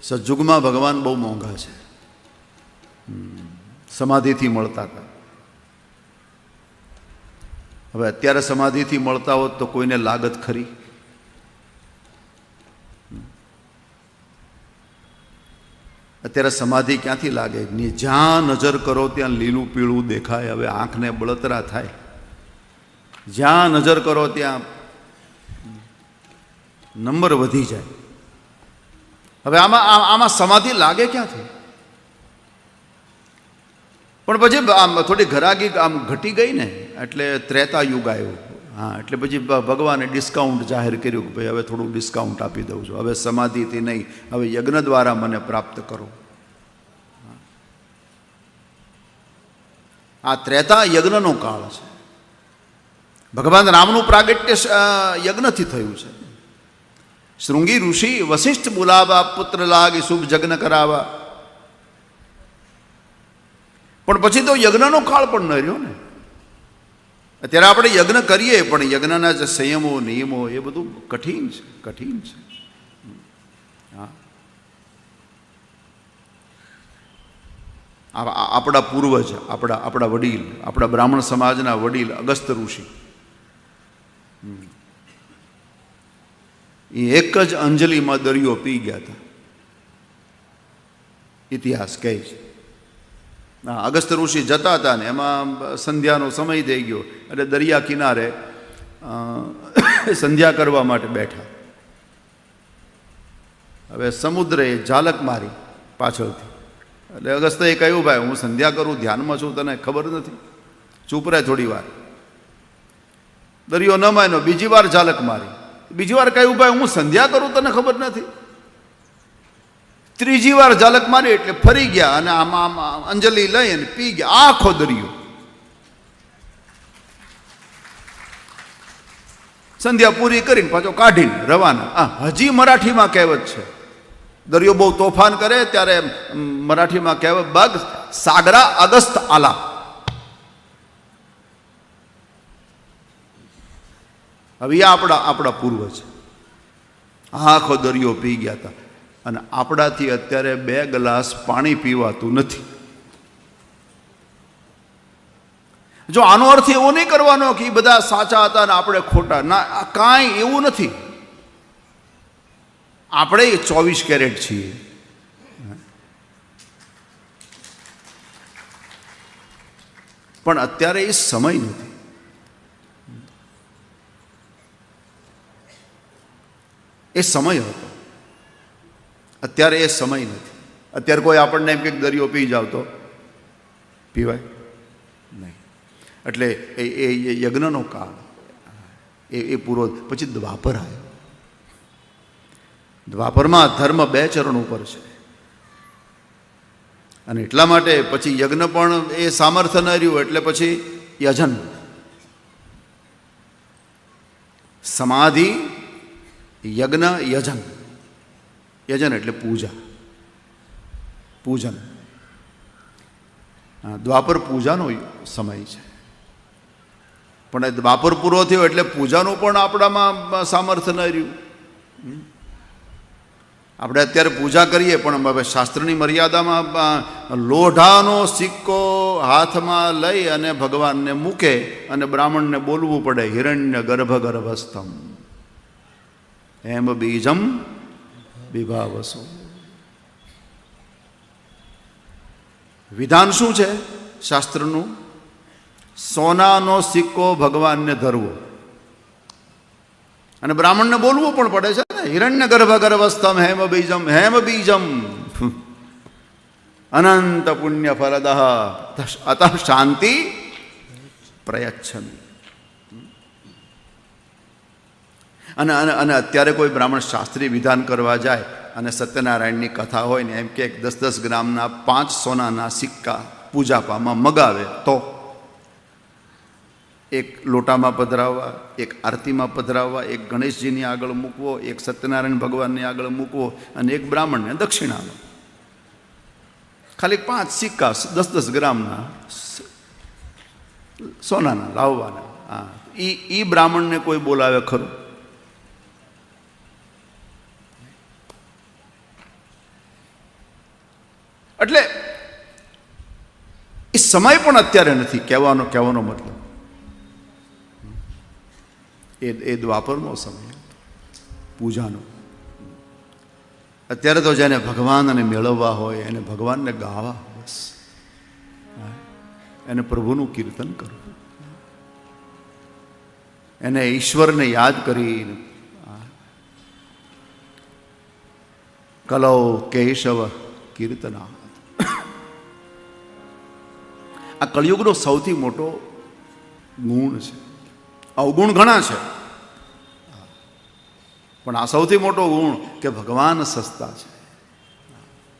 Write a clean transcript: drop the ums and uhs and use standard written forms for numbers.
સજ્જુગમાં ભગવાન બહુ મોંઘા છે, સમાધિથી મળતા હતા. હવે અત્યારે સમાધિથી મળતા હોત તો કોઈને લાગત ખરી? અત્યારે સમાધિ ક્યાંથી લાગે? જ્યાં નજર કરો ત્યાં લીલું પીળું દેખાય. હવે આંખને બળતરા થાય. જ્યાં નજર કરો ત્યાં નંબર વધી જાય. હવે આમાં સમાધિ લાગે ક્યાંથી? પણ પછી આમ થોડી ઘરાગી આમ ઘટી ગઈ ને એટલે ત્રેતા યુગ આવ્યો. હા, એટલે પછી ભગવાને ડિસ્કાઉન્ટ જાહેર કર્યું કે ભાઈ હવે થોડું ડિસ્કાઉન્ટ આપી દઉં છું, હવે સમાધિથી નહીં, હવે યજ્ઞ દ્વારા મને પ્રાપ્ત કરો. આ ત્રેતા યજ્ઞનો કાળ છે. ભગવાન રામનું પ્રાગટ્ય યજ્ઞથી થયું છે. શૃંગી ઋષિ વશિષ્ઠ બોલાવા, પુત્ર લાગી શુભ યજ્ઞ કરાવા. પણ પછી તો યજ્ઞનો કાળ પણ ન રહ્યો ને. અત્યારે આપણે યજ્ઞ કરીએ પણ યજ્ઞના જે સંયમો નિયમો એ બધું કઠિન છે, કઠિન છે. હા, આપણા પૂર્વજ, આપણા વડીલ, આપણા બ્રાહ્મણ સમાજના વડીલ અગસ્ત્ય ઋષિ એ એક જ અંજલિમાં દરિયો પી ગયા હતા. ઇતિહાસ કહે છે. અગસ્ત્ય ઋષિ જતા હતા ને એમાં સંધ્યાનો સમય થઈ ગયો એટલે દરિયા કિનારે સંધ્યા કરવા માટે બેઠા. હવે સમુદ્રે ઝાલક મારી પાછળથી. એટલે અગસ્ત્યએ કહ્યું, ભાઈ હું સંધ્યા કરું, ધ્યાનમાં છું, તને ખબર નથી? ચૂપ રહે થોડી વાર. દરિયો ન માન્યો, બીજી વાર ઝાલક મારી. બીજી વાર કહ્યું, ભાઈ હું સંધ્યા કરું, તને ખબર નથી? ત્રીજી વાર ઝાલક મારી એટલે ફરી ગયા અને આમાં અંજલિ લઈ અને પી ગયા આખો દરિયો. સંધ્યા પૂરી કરીને પાછો કાઢીને રવાના. હજી મરાઠીમાં કહેવત છે, દરિયો બહુ તોફાન કરે ત્યારે મરાઠીમાં કહેવત, બગ સાગરા અગસ્ત આલા. હવે આપણા પૂર્વજ આખો દરિયો પી ગયા હતા અને આપણાથી અત્યારે 2 ગ્લાસ પાણી પીવાતું નથી. જો આનો અર્થ એવો નહીં કરવાનો કે એ બધા સાચા હતા ને આપણે ખોટા. ના, કાંઈ એવું નથી. આપણે 24 કેરેટ છીએ. પણ અત્યારે એ સમય નથી. એ સમય હતો, અત્યારે એ સમય નથી. અત્યારે કોઈ આપણને એમ કે દરિયો પી જાવ તો પીવાય નહીં. એટલે એ યજ્ઞનો કાળ એ પૂરો. પછી દ્વાપર આવ્યો. દ્વાપરમાં ધર્મ 2 ચરણ ઉપર છે અને એટલા માટે પછી યજ્ઞ પણ એ સામર્થ્ય ન રહ્યું એટલે પછી યજન. સમાધિ, યજ્ઞ, યજન. યજન એટલે પૂજા, પૂજન. દ્વાપર પૂજાનો સમય છે. પણ દ્વાપર પૂરો થયો એટલે પૂજાનું પણ આપણામાં સામર્થ્ય ન રહ્યું. આપણે અત્યારે પૂજા કરીએ પણ હવે શાસ્ત્રની મર્યાદામાં લોઢાનો સિક્કો હાથમાં લઈ અને ભગવાનને મૂકે અને બ્રાહ્મણને બોલવું પડે, હિરણ્ય ગર્ભ ગર્ભસ્થમ એમ બીજમ વિભાવસો. વિધાન શું છે શાસ્ત્રનું? સોનાનો સિક્કો ભગવાનને ધરવો અને બ્રાહ્મણને બોલવું પણ પડે છે ને, હિરણ્ય ગર્ભ ગર્ભસ્થમ હેમ બીજમ, હેમ બીજમ અનંત પુણ્ય ફલદઃ અતઃ શાંતિ પ્રયચ્છમિ. અને અત્યારે કોઈ બ્રાહ્મણ શાસ્ત્રીય વિધાન કરવા જાય અને સત્યનારાયણની કથા હોય ને એમ કે 10-10 ગ્રામના 5 સોનાના સિક્કા પૂજાપામાં મગાવે તો એક લોટામાં પધરાવવા, એક આરતીમાં પધરાવવા, એક ગણેશજીની આગળ મૂકવો, એક સત્યનારાયણ ભગવાનની આગળ મૂકવો અને એક બ્રાહ્મણને દક્ષિણા. ખાલી 5 સિક્કા 10-10 ગ્રામના સોનાના લાવવાના. હા, એ બ્રાહ્મણને કોઈ બોલાવે ખરું? એટલે એ સમય પણ અત્યારે નથી, કહેવાનો મતલબ એ દ્વાપરનો સમય પૂજાનો. અત્યારે તો જેને ભગવાનને મેળવવા હોય એને ભગવાનને ગાવા, બસ એને પ્રભુનું કીર્તન કરવું, એને ઈશ્વરને યાદ કરીને કલૌ કેશવ કીર્તના. આ કળિયુગનો સૌથી મોટો ગુણ છે. અવગુણ ઘણા છે, પણ આ સૌથી મોટો ગુણ કે ભગવાન સસ્તા છે.